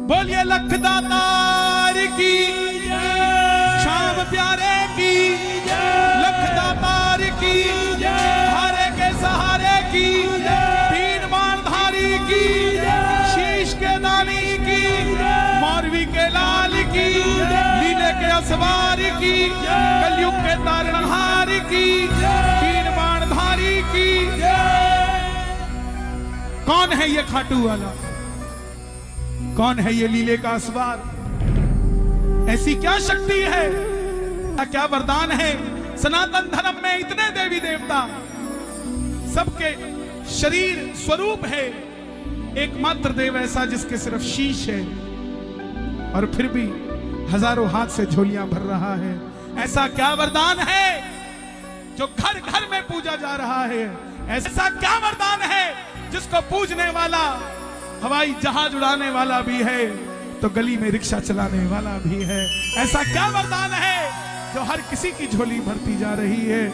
बोलिए लखदातार की, शाम प्यारे की, लखदातार की, हारे के सहारे की, तीन बाणधारी की, शीश के दानी की, मौरवी के लाल की, लीले के असवार की, कलयुग के तारणहार की, तीन बाणधारी की। कौन है ये खाटू वाला? कौन है ये लीले का असवार? ऐसी क्या शक्ति है, क्या वरदान है? सनातन धर्म में इतने देवी देवता, सबके शरीर स्वरूप है, एकमात्र देव ऐसा जिसके सिर्फ शीश है और फिर भी हजारों हाथ से झोलियां भर रहा है। ऐसा क्या वरदान है जो घर घर में पूजा जा रहा है? ऐसा क्या वरदान है जिसको पूजने वाला हवाई जहाज उड़ाने वाला भी है तो गली में रिक्शा चलाने वाला भी है? ऐसा क्या वरदान है जो हर किसी की झोली भरती जा रही है?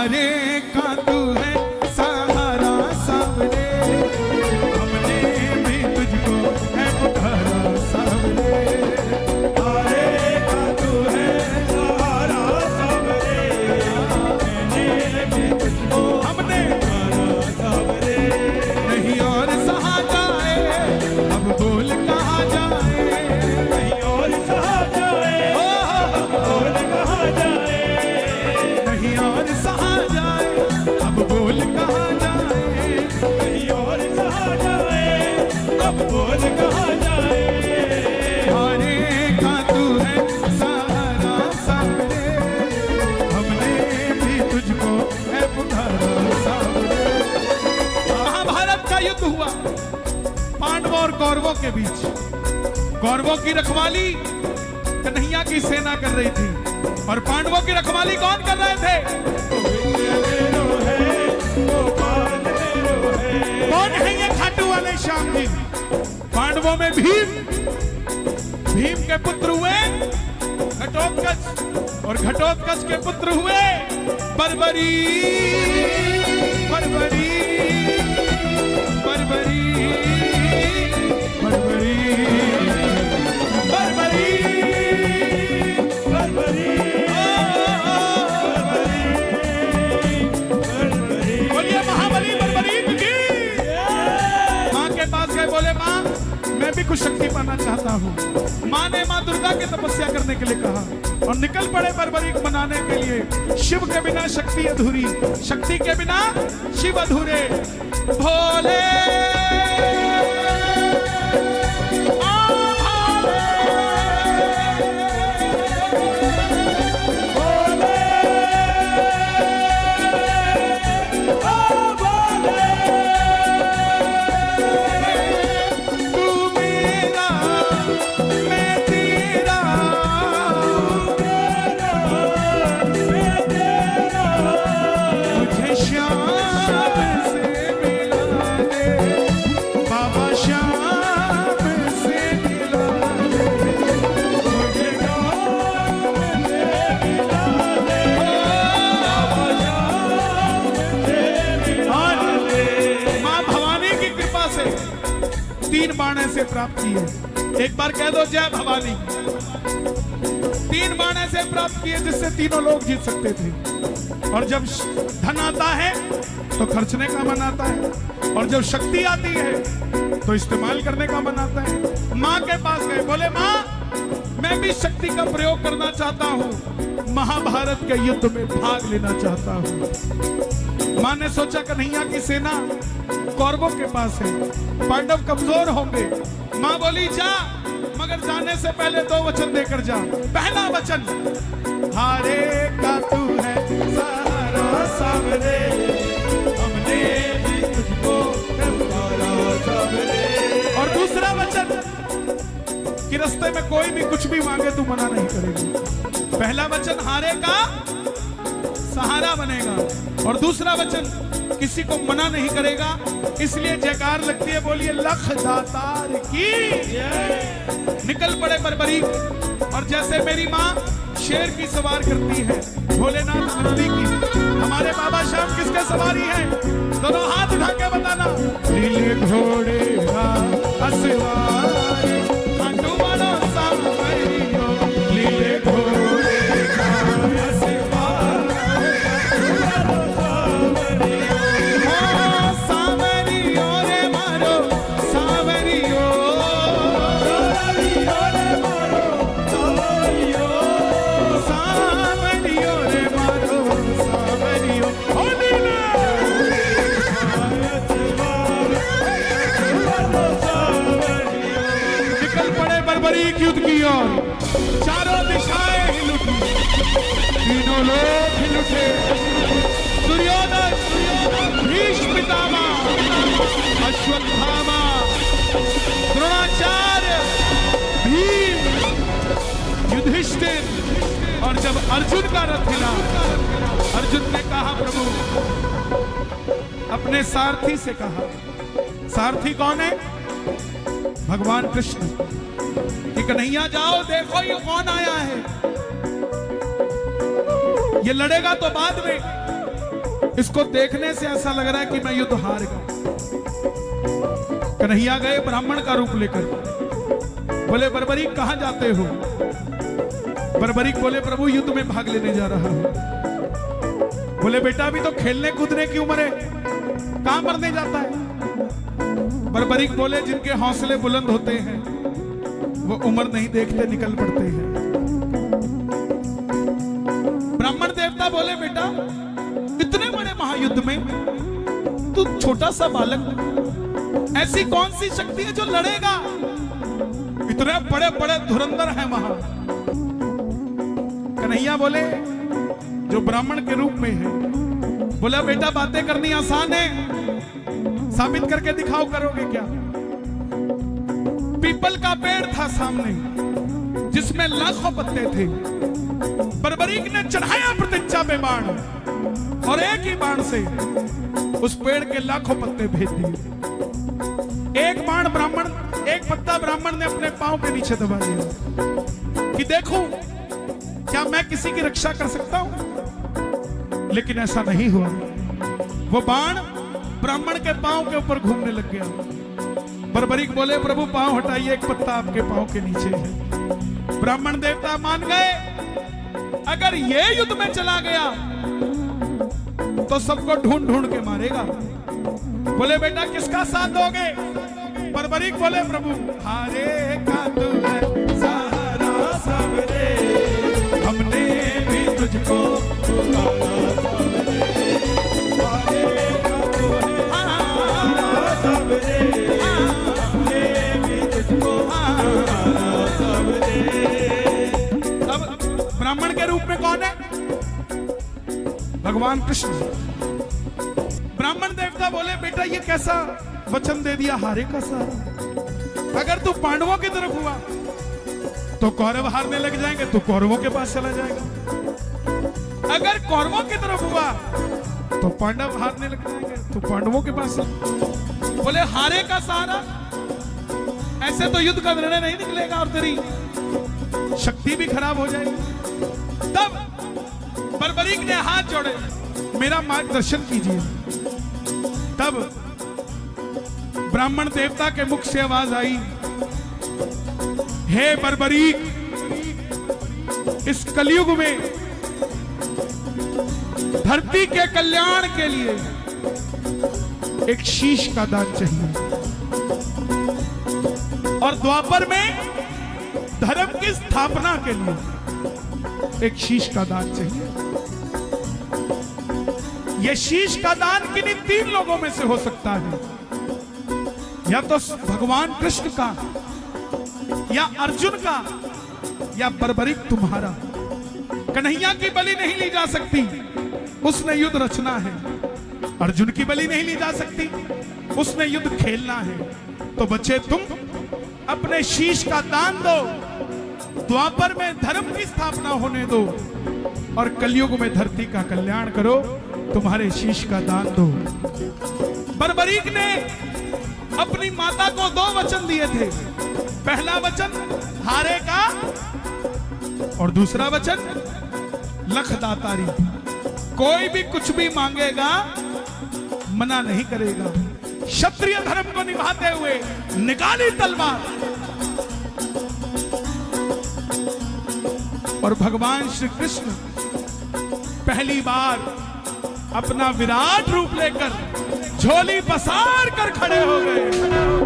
अरे का तू है सहारा सामने, हमने भी तुझको है पुकारा सामने। अरे का तू है सहारा सामने, हमने भी तुझको हमने पुकारा सामने। नहीं और सहा जाए, अब बोल कहाँ जाए? नहीं और सहा जाए, अब बोल कहाँ जाए? नहीं और सहा जाए, अब बोल कहाँ जाए? नहीं और सहा जाए, अब बोल कहाँ जाए? हारे का तू है सहारा सामने, हमने भी तुझको है पुकारा सामने। महाभारत का युद्ध हुआ पांडवों और कौरवों के बीच। कौरवों की रखवाली कन्हैया की सेना कर रही थी और पांडवों की रखवाली कौन कर रहे थे? कौन है ये खाटू वाले श्याम जी? पांडवों में भीम, भीम के पुत्र हुए घटोत्कच और घटोत्कच के पुत्र हुए बर्बरी। बर्बरी बर्बरी बर्बरी बर्बरी बर्बरी बर्बरी। बोलिए महाबली बर्बरी की। माँ के पास गए, बोले माँ मैं भी कुछ शक्ति पाना चाहता हूँ। माँ ने माँ दुर्गा की तपस्या करने के लिए कहा और निकल पड़े बर्बरी बनाने के लिए। शिव के बिना शक्ति अधूरी, शक्ति के बिना शिव अधूरे। भोले तीन बाणे से प्राप्त किए। एक बार कह दो जय भवानी। तीन बाणे से प्राप्त किए जिससे तीनों लोग जीत सकते थे। और जब धन आता है तो खर्चने का मन आता है और जब शक्ति आती है तो इस्तेमाल करने का मन आता है। माँ के पास गए, बोले माँ मैं भी शक्ति का प्रयोग करना चाहता हूँ, महाभारत के युद्ध में भाग लेना चाहता हूँ। माँ ने सोचा कन्हैया की सेना कौरवों के पास है, पांडव कमजोर होंगे। माँ बोली जा, मगर जाने से पहले दो वचन देकर जा। पहला वचन, हारे का तू है सहारा सामने, हमने भी तुझको है पुकारा सामने। और दूसरा वचन कि रास्ते में कोई भी कुछ भी मांगे तू मना नहीं करेगी। पहला वचन हारे का सहारा बनेगा और दूसरा वचन किसी को मना नहीं करेगा। इसलिए जयकार लगती है, बोलिए लखदातार की। निकल पड़े बर्बरी और जैसे मेरी माँ शेर की सवार करती है, भोलेनाथ नंदी की, हमारे बाबा श्याम किसके सवारी है? दोनों हाथ उठा के बताना। नीले घोड़े का बर्बरीक युद्ध की ओर चारों दिशाएं हिल उठी, तीनों लोग हिल उठे। दुर्योधन, भीष्म पितामह, अश्वत्थामा, द्रोणाचार्य, भीम, युधिष्ठिर, और जब अर्जुन का रथ हिला, अर्जुन ने कहा प्रभु, अपने सारथी से कहा, सारथी कौन है? भगवान कृष्ण, कि कन्हैया जाओ देखो ये कौन आया है, ये लड़ेगा तो बाद में, इसको देखने से ऐसा लग रहा है कि मैं युद्ध हार गया। कन्हैया गए ब्राह्मण का रूप लेकर, बोले बर्बरीक कहां जाते हो? बर्बरीक बोले प्रभु युद्ध में भाग लेने जा रहा हूं। बोले बेटा अभी तो खेलने कूदने की उम्र है, कहां मरने जाता है? बर्बरीक बोले जिनके हौसले बुलंद होते हैं वो उम्र नहीं देखते, निकल पड़ते हैं। ब्राह्मण देवता बोले बेटा इतने बड़े महायुद्ध में तू छोटा सा बालक, ऐसी कौन सी शक्ति है जो लड़ेगा? इतने बड़े बड़े धुरंधर हैं वहां। कन्हैया बोले जो ब्राह्मण के रूप में है, बोला बेटा बातें करनी आसान है, साबित करके दिखाओ, करोगे क्या? पीपल का पेड़ था सामने जिसमें लाखों पत्ते थे। बर्बरीक ने चढ़ाया प्रतीक्षा पे बाण, और एक ही बाण से उस पेड़ के लाखों पत्ते भेज दिए। एक बाण ब्राह्मण, एक पत्ता ब्राह्मण ने अपने पांव के नीचे दबा दिया कि देखूं क्या मैं किसी की रक्षा कर सकता हूं, लेकिन ऐसा नहीं हुआ। वो बाण ब्राह्मण के पांव के ऊपर घूमने लग गया। बर्बरीक बोले प्रभु पांव हटाइए, एक पत्ता आपके पांव के नीचे है। ब्राह्मण देवता मान गए, अगर ये युद्ध में चला गया तो सबको ढूंढ ढूंढ के मारेगा। बोले बेटा किसका साथ दोगे? बर्बरीक बोले प्रभु हारे का तू है सहारा सबरे, हमने भी तुझको पुकारा सबरे, हारे का तू है सहारा सबरे, हमने भी तुझको पुकारा सबरे। अब ब्राह्मण के रूप में कौन है? भगवान कृष्ण। ब्राह्मण देवता बोले बेटा ये कैसा वचन दे दिया, हारे का सहारा? अगर तू पांडवों की तरफ हुआ तो कौरव हारने लग जाएंगे, तू कौरवों के पास चला जाएगा। अगर कौरवों की तरफ हुआ तो पांडव हारने लग जाएंगे, तू पांडवों के पास। बोले हारे का सहारा, ऐसे तो युद्ध का निर्णय नहीं निकलेगा और तेरी शक्ति भी खराब हो जाएगी। तब बर्बरीक ने हाथ जोड़े, मेरा मार्गदर्शन कीजिए। तब ब्राह्मण देवता के मुख से आवाज आई, हे बर्बरीक, इस कलयुग में धरती के कल्याण के लिए एक शीश का दान चाहिए, और द्वापर में धर्म की स्थापना के लिए एक शीश का दान चाहिए। यह शीश का दान किन्हीं तीन लोगों में से हो सकता है, या तो भगवान कृष्ण का, या अर्जुन का, या बर्बरीक तुम्हारा। कन्हैया की बलि नहीं ली जा सकती, उसने युद्ध रचना है। अर्जुन की बलि नहीं ली जा सकती, उसने युद्ध खेलना है। तो बच्चे तुम अपने शीश का दान दो, द्वापर में धर्म की स्थापना होने दो, और कलयुग में धरती का कल्याण करो। तुम्हारे शीश का दान दो। बर्बरीक ने अपनी माता को दो वचन दिए थे। पहला वचन हारे का, और दूसरा वचन लखदातारी। कोई भी कुछ भी मांगेगा मना नहीं करेगा। क्षत्रिय धर्म को निभाते हुए निकाली तलवार, और भगवान श्री कृष्ण पहली बार अपना विराट रूप लेकर झोली पसार कर खड़े हो गए।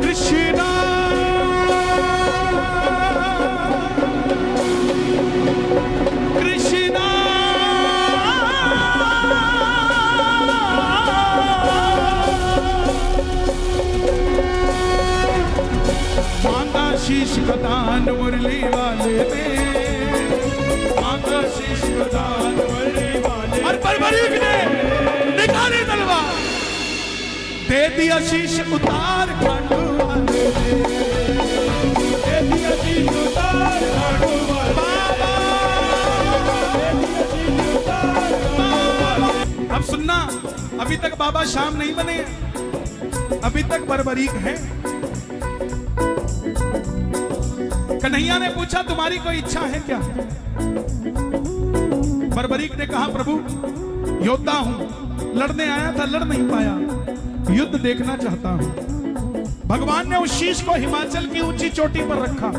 कृष्णा कृष्णा मांगा शीश का दान मुरली वाले ने, मांगा शीश का दान मुरली वाले, और बर्बरीक ने निकाली तलवार, दे दिया शीश उतार खाटू वाले ने, दे दिया शीश उतार खाटू वाले, बाबा दे दिया शीश उतार बाबा। अब सुनना, अभी तक बाबा शाम नहीं बने, अभी तक बर्बरीक है। कन्हैया ने पूछा तुम्हारी कोई इच्छा है क्या? बर्बरीक ने कहा प्रभु योद्धा हूं, लड़ने आया था, लड़ नहीं पाया, युद्ध देखना चाहता हूं। भगवान ने उस शीश को हिमाचल की ऊंची चोटी पर रखा,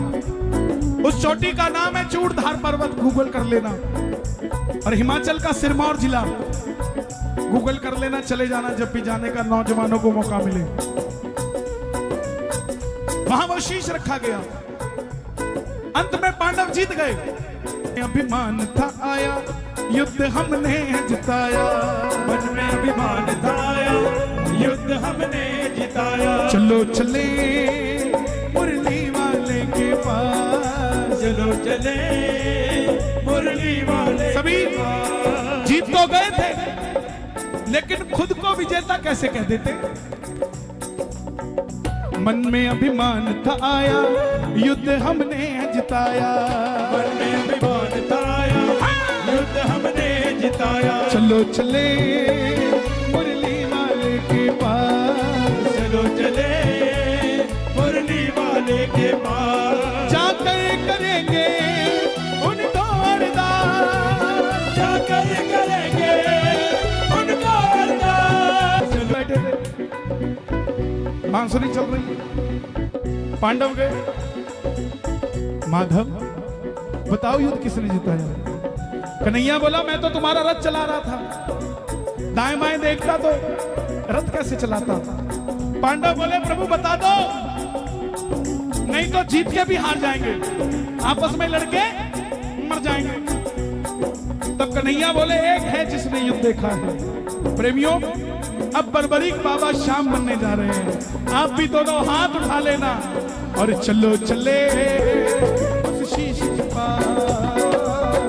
उस चोटी का नाम है चूड़धार पर्वत, गूगल कर लेना, और हिमाचल का सिरमौर जिला गूगल कर लेना, चले जाना जब भी जाने का नौजवानों को मौका मिले। वहां वो शीश रखा गया। अंत में पांडव जीत गए। अभिमान था आया, युद्ध हमने जिताया, मन में अभिमान था आया, युद्ध हमने जिताया। चलो चले मुरली वाले के पास, चलो चले मुरली वाले। सभी जीत तो गए थे, लेकिन खुद को विजेता कैसे कह देते? मन में अभिमान था आया, युद्ध हमने जिताया, मन में अभिमान था आया, युद्ध हमने जिताया। चलो चले मुरली वाले के पास, चलो चले मुरली वाले के पास, जाकर करेंगे उनको अरदास, जाकर करेंगे उनको अरदास। बैठे थे, बांसुरी चल रही है, पांडव गए। माधव बताओ युद्ध किसने जिताया? कन्हैया बोला मैं तो तुम्हारा रथ चला रहा था, दाएं बाएं देखता तो रथ कैसे चलाता। पांडव बोले प्रभु बता दो, नहीं तो जीत के भी हार जाएंगे, आपस में लड़के मर जाएंगे। तब कन्हैया बोले एक है जिसने युद्ध देखा है। प्रेमियों, अब बर्बरीक बाबा शाम बनने जा रहे हैं, आप भी दोनों हाथ उठा लेना और चलो चले उस शीश के पास,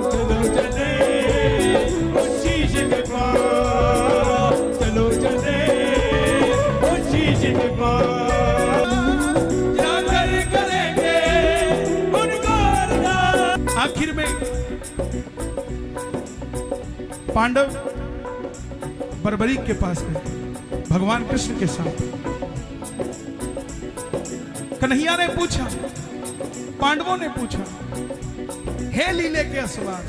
चलो चले उस शीश के पास, चलो चले उस शीश के पास, जाकर करेंगे उनको अरदास। आखिर में पांडव बर्बरीक के पास गए, भगवान कृष्ण के साथ। कन्हैया ने पूछा, पांडवों ने पूछा, हे लीले के असवार,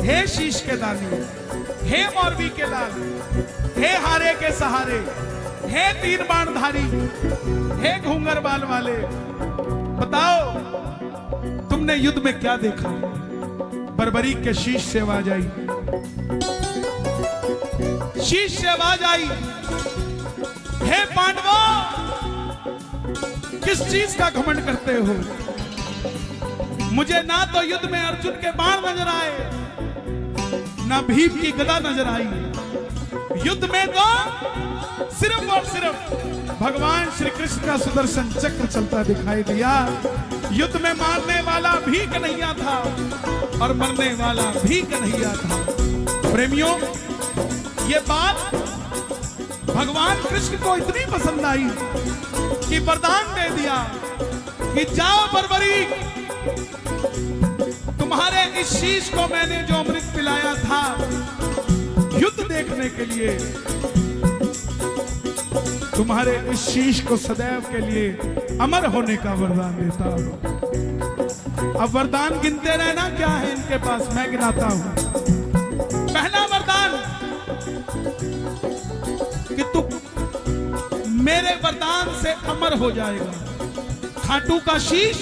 हे शीश के दानी, हे मौरवी के लाल, हे हारे के सहारे, हे तीर बाणधारी, हे घूंगर बाल वाले, बताओ तुमने युद्ध में क्या देखा? बर्बरीक के शीश से आवाज आई, शीश से आवाज आई, हे पांडवों किस चीज का घमंड करते हो? मुझे ना तो युद्ध में अर्जुन के बाण नजर आए, ना भीम की गदा नजर आई। युद्ध में तो सिर्फ और सिर्फ भगवान श्री कृष्ण का सुदर्शन चक्र चलता दिखाई दिया। युद्ध में मारने वाला भी कन्हैया था और मरने वाला भी कन्हैया था। प्रेमियों, ये बात भगवान कृष्ण को इतनी पसंद आई कि वरदान दे दिया कि जाओ बर्बरीक, तुम्हारे इस शीश को मैंने जो अमृत पिलाया था युद्ध देखने के लिए, तुम्हारे इस शीश को सदैव के लिए अमर होने का वरदान देता हूं। अब वरदान गिनते रहना, क्या है इनके पास, मैं गिनाता हूं। पहला वरदान कि तू मेरे वरदान से अमर हो जाएगा। खाटू का शीश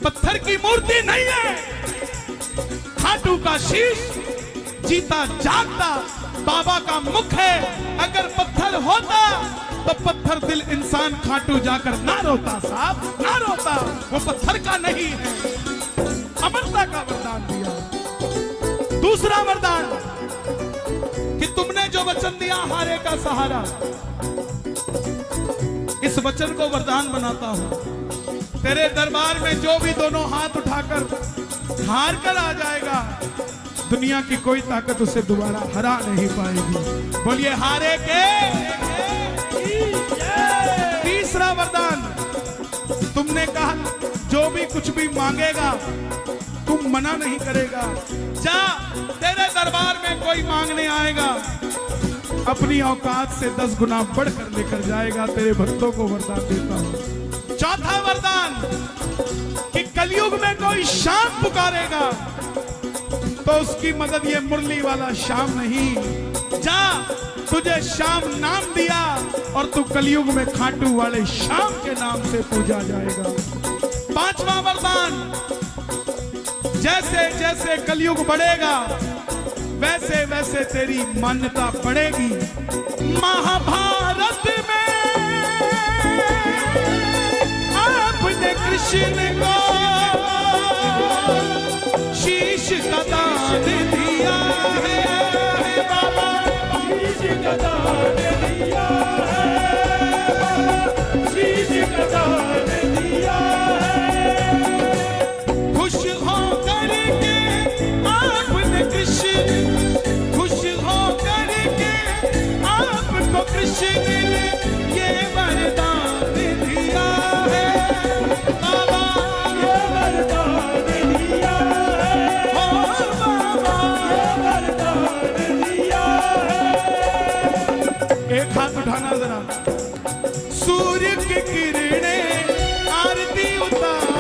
पत्थर की मूर्ति नहीं है, खाटू का शीश जीता जागता बाबा का मुख है। अगर पत्थर होता तो पत्थर दिल इंसान खाटू जाकर ना रोता साहब, ना रोता, वो पत्थर का नहीं है। अमरता का वरदान दिया। दूसरा वरदान कि तुमने जो वचन दिया हारे का सहारा, इस वचन को वरदान बनाता हूं। तेरे दरबार में जो भी दोनों हाथ उठाकर हार कर आ जाएगा, दुनिया की कोई ताकत उसे दोबारा हरा नहीं पाएगी। बोलिए हारे के। तीसरा वरदान, तुमने कहा जो भी कुछ भी मांगेगा तुम मना नहीं करेगा। जा, तेरे दरबार में कोई मांगने आएगा, अपनी औकात से 10 गुना बढ़कर लेकर जाएगा। तेरे भक्तों को वरदान देता हूं। चौथा वरदान कि कलयुग में कोई शाम पुकारेगा तो उसकी मदद ये मुरली वाला शाम नहीं। जा, तुझे शाम नाम दिया और तू कलयुग में खाटू वाले शाम के नाम से पूजा जाएगा। पांचवा वरदान, जैसे जैसे कलयुग बढ़ेगा वैसे वैसे तेरी मान्यता बढ़ेगी। महाभारत में आपने कृष्ण को शीश का दान दिया है बाबा, शीश का दान दिया है, शीश का दान दिया है। खुश हो करके आपने कृष्ण, खुश हो करके आपको कृष्ण ने ये वरदान दिया है बाबा, ये वरदान दिया है, ओ बाबा ये वरदान दिया है। एक हाथ उठाना जरा। सूर्य की किरणें आरती उतार